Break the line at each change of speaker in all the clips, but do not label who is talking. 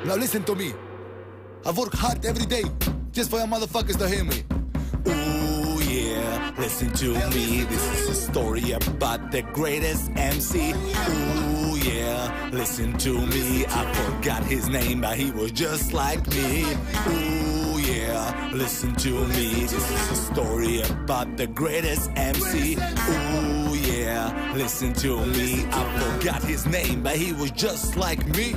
Now listen to me. I work hard every day just for your motherfuckers to hear me. Ooh yeah, listen to me. This is a story about the greatest MC. Ooh yeah, listen to me. I forgot his name, but he was just like me. Ooh yeah, listen to me. This is a story about the greatest MC. Ooh yeah, listen to me. I forgot his name, but he was just like me.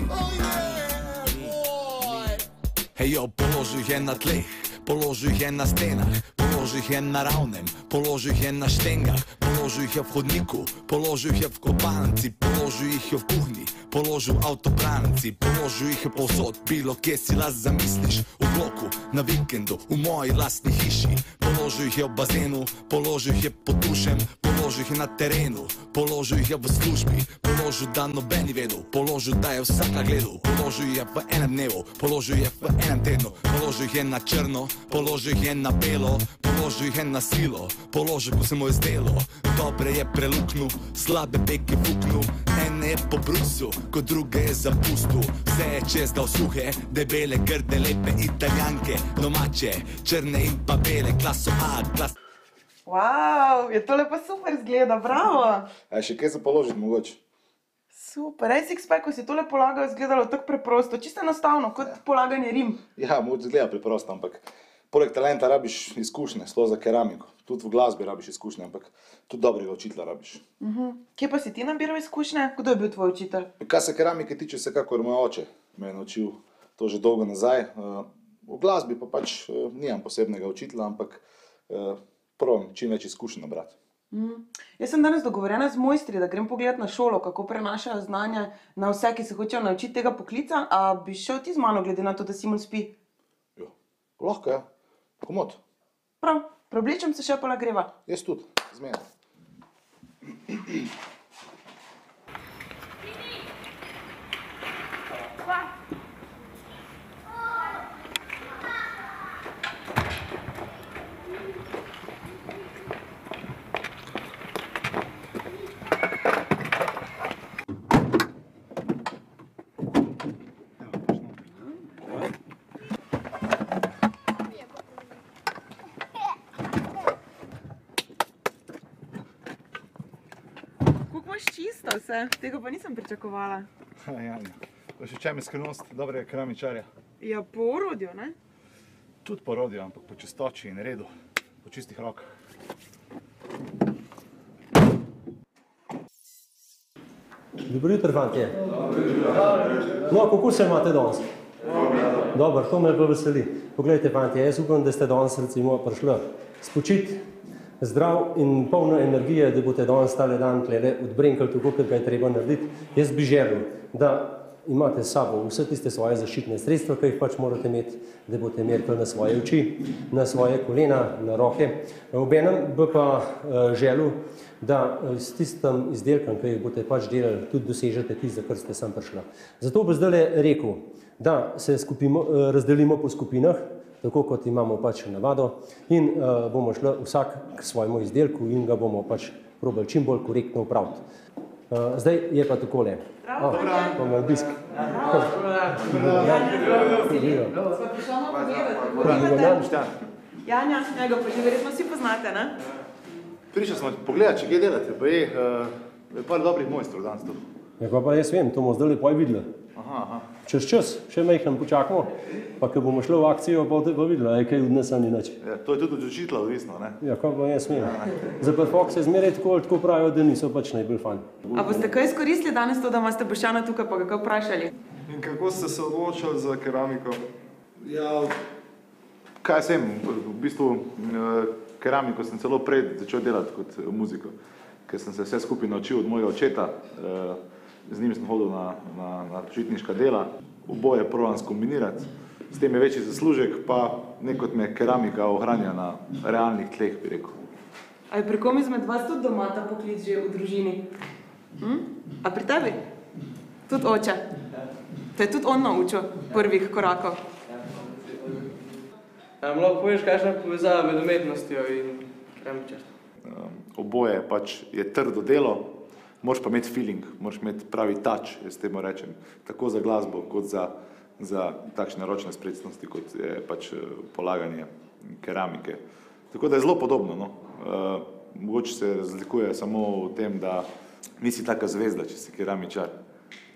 Hej jo, položil je na tleh, položil je na stenah, položil je na ravnem, položil je na štengah, položil je v hodniku, položil je v kopalnici, položil jih je v kuhinji, položil v avtopranci, položil jih je povsod, bilo kje si las zamisliš, v bloku, na vikendu, v moji lastni hiši, položil jih je v bazenu, položil jih je pod dušem, položil jih je na terenu, položil jih je v službi, položil da nobeni vedel, položil da je vsaka gledal, položil je v enem dnevu, položil je v enem tednu, položil jih je na črno, položil jih je na belo, položil jih je na silo, položil ko se mu je zdelo, dobre je preluknil, slabe peke fuknil, ene je pobrusil, kot druge je zapustil, vse je čez dal suhe, debele, grde, lepe italijanke, domače, črne in pa bele, klaso A, klas...
Wow, je tole pa super zgleda, bravo!
Še kaj za položiti mogoče?
Super, sixpacku si tole polagal izgledalo tako preprosto, čisto enostavno, kot polaganje rim.
Ja, mogoče izgleda preprosto, ampak poleg talenta rabiš izkušnje, sploh za keramiko. Tudi v glasbi rabiš izkušnje, ampak tudi dobrega učitelja rabiš.
Kje pa si ti nabiral izkušnje? Kdo je bil tvoj učitelj?
Kar se keramike tiče, vsekakor moj oče me je naučil to že dolgo nazaj. V glasbi pa pač nimam posebnega učitelja, ampak probam čim več izkušenj nabrati.
Jaz sem danes dogovorjena z mojstri, da grem pogledat na šolo, kako prenašajo znanje na vse, ki se hočejo naučiti tega poklica. A bi šel ti z mano, glede na to, da Simon spi?
Jo, lahko ja, komod.
Prav, preoblečem se še pa greva.
Jaz tudi, zmeraj.
Čisto vse, tega pa nisem pričakovala.
Ja, to še čem je skrivnost dobrega keramičarja.
Ja, po orodju, ne?
Tudi po orodju, ampak po čistoči in redu, po čistih rokah.
Dobro jutro, fantje. No, kako se imate danes? Dobro, to me pa veseli. Poglejte, fantje, jaz upam, da ste danes recimo prišli spočiti, zdrav in polno energije, da boste danes tale dan tlele odbrenkali tako, kot ga je treba narediti. Jaz bi želel, da imate s sabo vse tiste svoje zaščitne sredstva, ki jih pač morate imeti, da boste merkali na svoje oči, na svoje kolena, na roke. Obenem bi pa želel, da s tistim izdelkom, ki jih boste pač delali, tudi dosežete tisto, za kar ste sem prišla. Zato bi zdajle rekel, da se razdelimo po skupinah, tako kot imamo pač navado, in bomo šli vsak k svojemu izdelku in ga bomo pač probali čim bolj korektno upraviti. Zdaj je pa takole.
Bravo,
to me obisk.
Sva prišla malo pogledati. Janja, njega pa že verjetno vsi poznate, ne?
Prišel smo pogledati, če kaj delate, pa je par dobrih mojstrov danes tu.
Ja, pa jaz vem, to bomo zdaj lepo videli. Čez čas, še majhen počakamo, pa ko bomo šli v akcijo, pa boste pa videli, kaj od nas ni nič.
To je tudi od učitelja odvisno, ne?
Ja, kaj pa jaz vem. Za perfok se zmeraj tako pravijo, da niso pač najbolj fajn.
A boste kaj izkoristili danes to, da imate Boštjana tukaj, pa ga kaj vprašali?
In kako ste se odločili za keramiko?
Ja, kaj sem, v bistvu keramiko sem celo prej začel delati kot muziko, ker sem se vse skupaj naučil od mojega očeta. Z njim sem hodil na počitniška dela, oboje probam skombinirati, s tem je večji zaslužek, pa nekot me keramika ohranja na realnih tleh, bi rekel.
A je pri kom izmed vas tudi doma ta poklic že v družini? A pri tebi? Tudi oče? Te je tudi on naučil prvih korakov?
Lahko poveš, kakšna povezava med umetnostjo in keramičarstvom?
Oboje pač je trdo delo, moraš pa imeti feeling, moraš imeti pravi touch, jaz temu rečem, tako za glasbo kot za za takšne ročne spretnosti, kot je pač polaganje keramike. Tako da je zelo podobno, no. Mogoče se razlikuje samo v tem, da nisi taka zvezda, če si keramičar,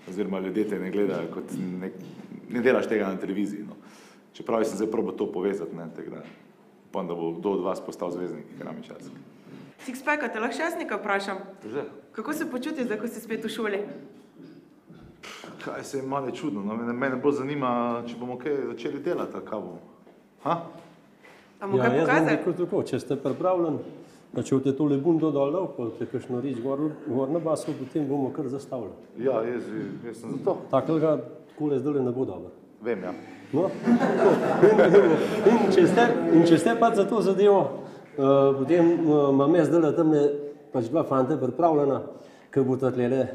oziroma ljudje te ne gledajo, kot ne delaš tega na televiziji, no. Čeprav sem zdaj probal to povezati, ne, tako da upam, da bo kdo od vas postal zvezdnik keramičarski.
Sixpacka, te lahko še jaz nekaj vprašam?
Že?
Kako se počutiš zdaj, ko si spet v šoli?
Kaj se je malo čudno, no, mene bolj zanima, če bomo kaj začeli delati, ali kaj bomo. Ha?
A bomo kaj
Jaz bom
pokazali?
rekel tako, če ste pripravljeni, pa če boste tole bundo dol dal, pa boste kakšno reč gor na basu, potem bomo kar zastavili.
Ja, jaz sem za to.
Takega takole zdaj ne bo dobro.
Vem, ja.
No, in če ste pa za to zadevo, potem imam jaz zdaj tamle pač dva fanta pripravljena, ki bodo tlele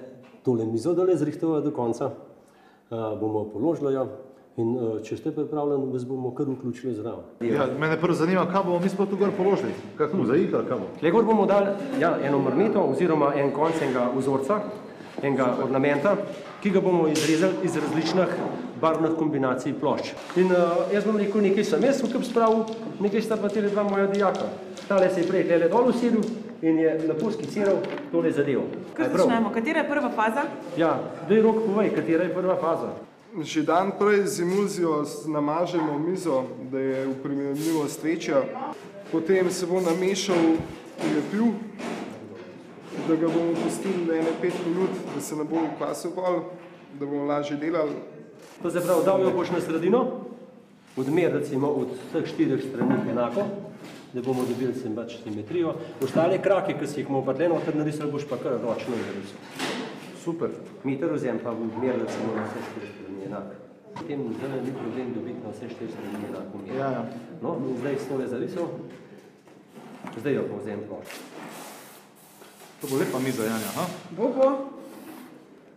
tole mizo dole zrihtova do konca, bomo položili jo in če ste pripravljeni, vas bomo kar vključili zraven.
Ja, mene prvo zanima, kaj bomo mi sploh tu gor položili? Kaj mozaik ali kaj bomo?
Tle gor bomo dali eno marmeto oziroma en konc enega vzorca, enega ornamenta, ki ga bomo izrezali iz različnih barvnih kombinacij plošč. In jaz bom rekel, nekaj sem jaz v kup spravil, nekaj sta pa tele dva moja dijaka. Tale se je prej tlele dol usedil in je lepo skiciral tole zadevo.
Kaj začnemo? Katera je prva faza?
Ja, daj Rok povej, katera je prva faza.
Že dan prej z emulzijo namažemo mizo, da je uprimerljivost večja. Potem se bo namešal lepil, da ga bomo pustili ene 5 minut, da se ne bo ukvasil pol, da bomo lažje delali.
To se pravi, dal jo boš na sredino, odmer recimo od vseh 4 strani enako, da bomo dobili sem pač simetrijo. Ostale krake, ki si jih bomo pa tle noter narisali, boš pa kar ročno narisal.
Super.
Meter vzem pa odmer recimo na vse 4 strani enako. Potem zdaj ni problem dobiti na vse 4 strani enako mer.
Ja, ja.
No, in zdaj s tole zarisal, zdaj jo pa vzem plošč.
To bo lepa miza, Janja, ha?
Bo.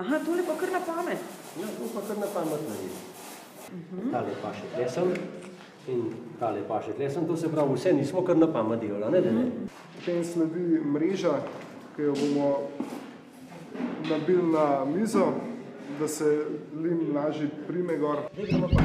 Aha, tole pa kar na pamet.
Ja, to pa kar na pamet naredi. Tale paše tlesem in tale paše tlesem, to se pravi, vse nismo kar na pamet delali, ne, da ne.
Potem sledi mreža, ki jo bomo nabili na mizo, da se lim lažje prime gor.
Zdaj gremo pa